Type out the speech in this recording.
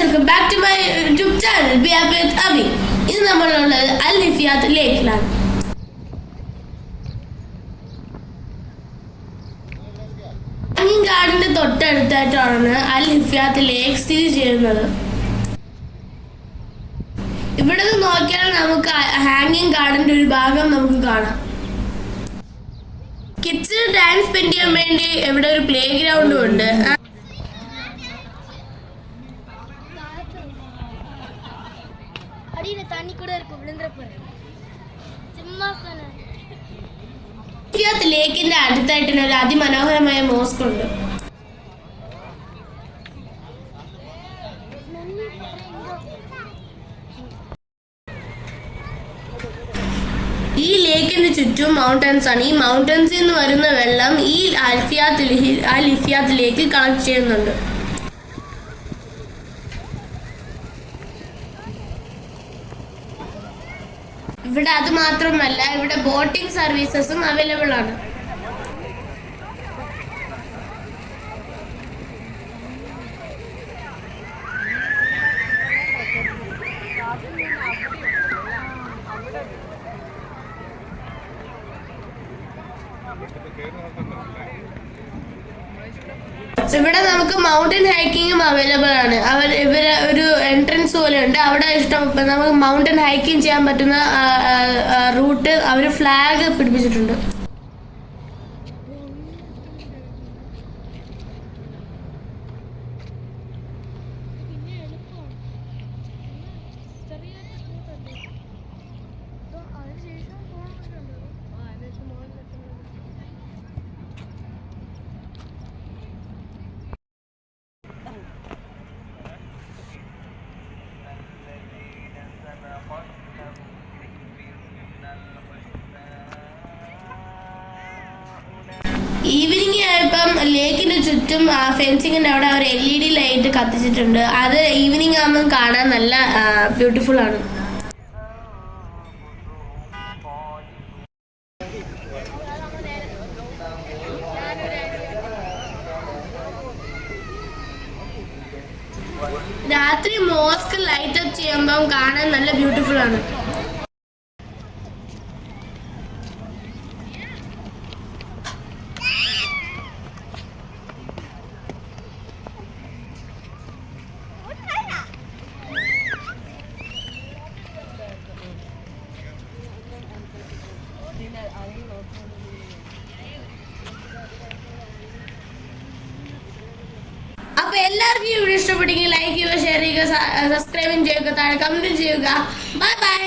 welcome back to my YouTube channel. We are with Abhi. ഇന്ന് നമ്മളുള്ളത് അൽ ലിഫിയാത്ത് ലേക്കിലാണ്. ഹാങ്ങിങ് ഗാർഡന്റെ തൊട്ടടുത്തായിട്ടാണ് അൽ ലിഫിയാത്ത് ലേക്ക് സ്ഥിതി ചെയ്യുന്നത്. ഇവിടെ നിന്ന് നോക്കിയാൽ നമുക്ക് ഹാങ്ങിങ് ഗാർഡന്റെ ഒരു ഭാഗം നമുക്ക് കാണാം. കിഡ്സിന് ഡാൻസ് സ്പെൻഡ് ചെയ്യാൻ വേണ്ടി ഇവിടെ ഒരു പ്ലേ ഗ്രൗണ്ടും ഉണ്ട്. ലേക്കിന്റെ അടുത്തായിട്ട് ഒരു അതിമനോഹരമായ മോസ്ക് ഉണ്ട്. ഈ ലേക്കിന് ചുറ്റും മൗണ്ടൻസ് ആണ്. ഈ മൗണ്ടൻസിൽ നിന്ന് വരുന്ന വെള്ളം ഈ അൽ ലിഫിയാത്ത് ലേക്കിൽ കളക്ട് ചെയ്യുന്നുണ്ട്. ഇവിടെ അത് മാത്രമല്ല, ഇവിടെ ബോട്ടിംഗ് സർവീസസും അവൈലബിൾ ആണ്. ഇവിടെ നമുക്ക് മൗണ്ടൻ ഹൈക്കിങ്ങും അവൈലബിൾ ആണ്. ഇവര് ഒരു എൻട്രൻസ് പോലെ ഉണ്ട്. അവിടെ നമുക്ക് മൗണ്ടൻ ഹൈക്കിംഗ് ചെയ്യാൻ പറ്റുന്ന റൂട്ട് അവർ ഫ്ലാഗ് പിടിപ്പിച്ചിട്ടുണ്ട്. ഈവനിങ് ആയപ്പം ലേക്കിന് ചുറ്റും ഫെൻസിങ്ങിന്റെ അവിടെ ഒരു LED ലൈറ്റ് കത്തിച്ചിട്ടുണ്ട്. അത് ഈവനിങ് ആകുമ്പോൾ കാണാൻ നല്ല ബ്യൂട്ടിഫുൾ ആണ്. രാത്രി മോസ്ക് ലൈറ്റ് അപ്പ് ചെയ്യുമ്പോൾ കാണാൻ നല്ല ബ്യൂട്ടിഫുൾ ആണ്. അപ്പൊ എല്ലാവർക്കും ഈ വീഡിയോ ഇഷ്ടപ്പെട്ടെങ്കിൽ ലൈക്ക് ചെയ്യുക, ഷെയർ ചെയ്യുക, സബ്സ്ക്രൈബ് ചെയ്യുക, താഴെ കമന്റ് ചെയ്യുക. Bye bye.